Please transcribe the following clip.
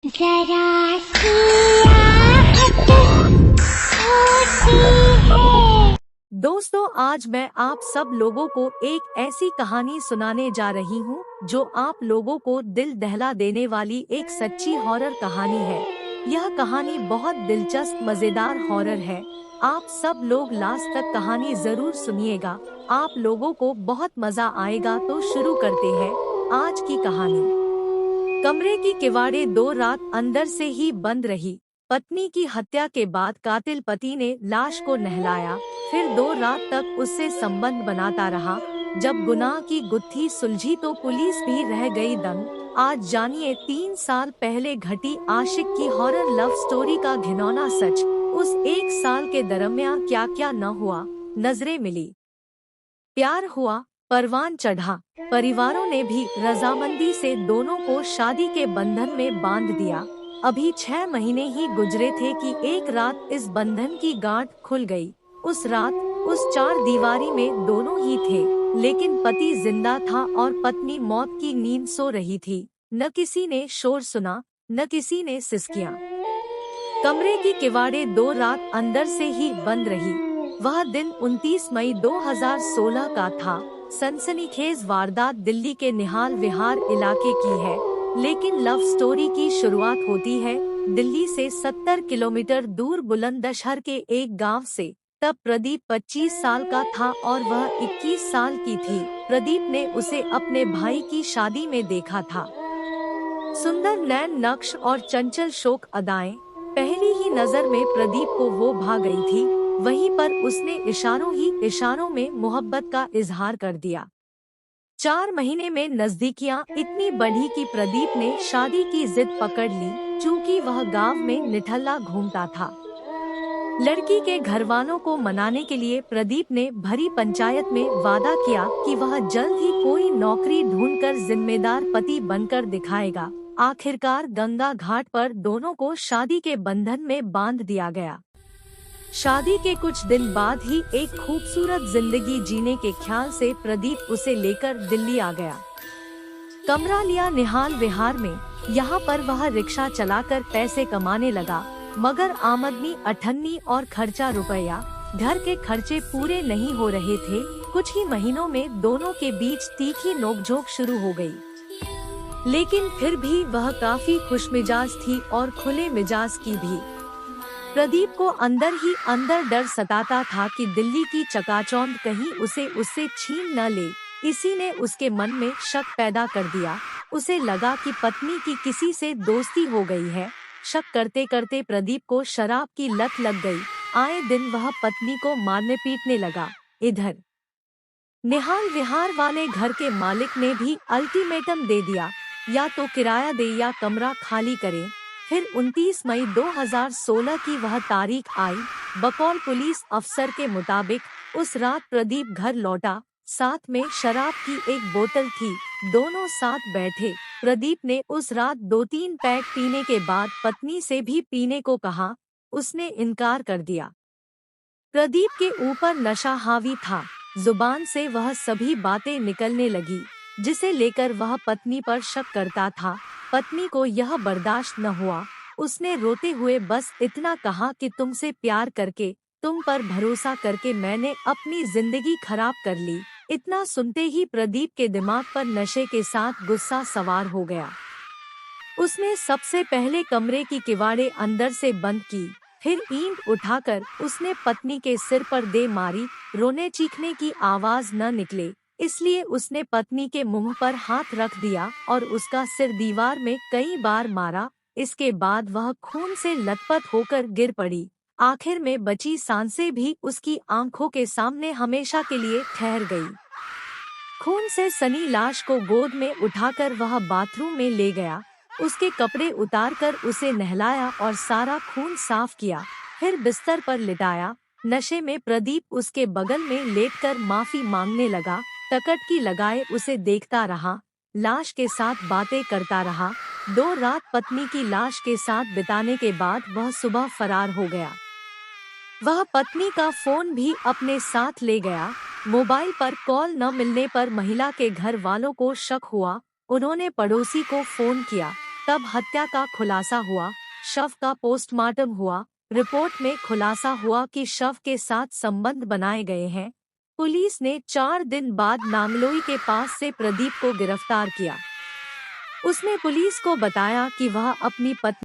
जरा सी आहट होती है। दोस्तों, आज मैं आप सब लोगों को एक ऐसी कहानी सुनाने जा रही हूँ जो आप लोगों को दिल दहला देने वाली एक सच्ची हॉरर कहानी है। यह कहानी बहुत दिलचस्प मजेदार हॉरर है। आप सब लोग लास्ट तक कहानी जरूर सुनिएगा, आप लोगों को बहुत मजा आएगा। तो शुरू करते हैं आज की कहानी। कमरे की किवाड़े 2 रात अंदर से ही बंद रही। पत्नी की हत्या के बाद कातिल पति ने लाश को नहलाया, फिर 2 रात तक उससे संबंध बनाता रहा। जब गुनाह की गुत्थी सुलझी तो पुलिस भी रह गई दंग। आज जानिए 3 साल पहले घटी आशिक की हॉरर लव स्टोरी का घिनौना सच। उस 1 साल के दरमियान क्या क्या न हुआ। नजरें मिली, प्यार हुआ, परवान चढ़ा, परिवारों ने भी रजामंदी से दोनों को शादी के बंधन में बांध दिया। अभी 6 महीने ही गुजरे थे कि एक रात इस बंधन की गांठ खुल गई। उस रात उस 4 दीवारी में दोनों ही थे, लेकिन पति जिंदा था और पत्नी मौत की नींद सो रही थी। न किसी ने शोर सुना, न किसी ने सिसकियां। कमरे की किवाड़े 2 रात अंदर से ही बंद रही। वह दिन 29 मई 2016 का था। सनसनीखेज वारदात दिल्ली के निहाल विहार इलाके की है, लेकिन लव स्टोरी की शुरुआत होती है दिल्ली से 70 किलोमीटर दूर बुलंदशहर के एक गांव से। तब प्रदीप 25 साल का था और वह 21 साल की थी। प्रदीप ने उसे अपने भाई की शादी में देखा था। सुंदर नैन नक्श और चंचल शोक अदाएं, पहली ही नजर में प्रदीप को वो भा गई थी। वहीं पर उसने इशारों में मोहब्बत का इजहार कर दिया। 4 महीने में नजदीकियां इतनी बढ़ी कि प्रदीप ने शादी की जिद पकड़ ली, चूँकि वह गांव में निठल्ला घूमता था। लड़की के घर वालों को मनाने के लिए प्रदीप ने भरी पंचायत में वादा किया कि वह जल्द ही कोई नौकरी ढूंढकर जिम्मेदार पति बनकर दिखाएगा। आखिरकार गंगा घाट पर दोनों को शादी के बंधन में बांध दिया गया। शादी के कुछ दिन बाद ही एक खूबसूरत जिंदगी जीने के ख्याल से प्रदीप उसे लेकर दिल्ली आ गया। कमरा लिया निहाल विहार में। यहाँ पर वह रिक्शा चलाकर पैसे कमाने लगा, मगर आमदनी अठन्नी और खर्चा रुपया। घर के खर्चे पूरे नहीं हो रहे थे। कुछ ही महीनों में दोनों के बीच तीखी नोकझोंक शुरू हो गई, लेकिन फिर भी वह काफी खुशमिजाज थी और खुले मिजाज की भी। प्रदीप को अंदर ही अंदर डर सताता था कि दिल्ली की चकाचौंध कहीं उसे उससे छीन न ले। इसी ने उसके मन में शक पैदा कर दिया। उसे लगा कि पत्नी की किसी से दोस्ती हो गई है। शक करते करते प्रदीप को शराब की लत लग गई। आए दिन वह पत्नी को मारने पीटने लगा। इधर निहाल विहार वाले घर के मालिक ने भी अल्टीमेटम दे दिया, या तो किराया दे या कमरा खाली करे। फिर 29 मई 2016 की वह तारीख आई। बकौल पुलिस अफसर के मुताबिक उस रात प्रदीप घर लौटा। साथ में शराब की एक बोतल थी। दोनों साथ बैठे। प्रदीप ने उस रात 2-3 पैक पीने के बाद पत्नी से भी पीने को कहा। उसने इनकार कर दिया। प्रदीप के ऊपर नशा हावी था। जुबान से वह सभी बातें निकलने लगी, जिसे लेकर वह पत्नी पर शक करता था। पत्नी को यह बर्दाश्त न हुआ। उसने रोते हुए बस इतना कहा कि तुमसे प्यार करके, तुम पर भरोसा करके मैंने अपनी जिंदगी खराब कर ली। इतना सुनते ही प्रदीप के दिमाग पर नशे के साथ गुस्सा सवार हो गया। उसने सबसे पहले कमरे की किवाड़े अंदर से बंद की, फिर ईंट उठाकर उसने पत्नी के सिर पर दे मारी। रोने चीखने की आवाज न निकले, इसलिए उसने पत्नी के मुंह पर हाथ रख दिया और उसका सिर दीवार में कई बार मारा। इसके बाद वह खून से लथपथ होकर गिर पड़ी। आखिर में बची सांसें भी उसकी आंखों के सामने हमेशा के लिए ठहर गई। खून से सनी लाश को गोद में उठाकर वह बाथरूम में ले गया। उसके कपड़े उतारकर उसे नहलाया और सारा खून साफ किया, फिर बिस्तर पर लिटाया। नशे में प्रदीप उसके बगल में लेटकर माफी मांगने लगा। टकटकी लगाए उसे देखता रहा, लाश के साथ बातें करता रहा। 2 रात पत्नी की लाश के साथ बिताने के बाद वह सुबह फरार हो गया। वह पत्नी का फोन भी अपने साथ ले गया। मोबाइल पर कॉल न मिलने पर महिला के घर वालों को शक हुआ। उन्होंने पड़ोसी को फोन किया। तब हत्या का खुलासा हुआ। शव का पोस्टमार्टम हुआ। रिपोर्ट में खुलासा हुआ कि शव के साथ संबंध बनाए गए हैं। पुलिस ने 4 दिन बाद नांगलोई के पास से प्रदीप को गिरफ्तार किया। उसने पुलिस को बताया कि वह अपनी पत्नी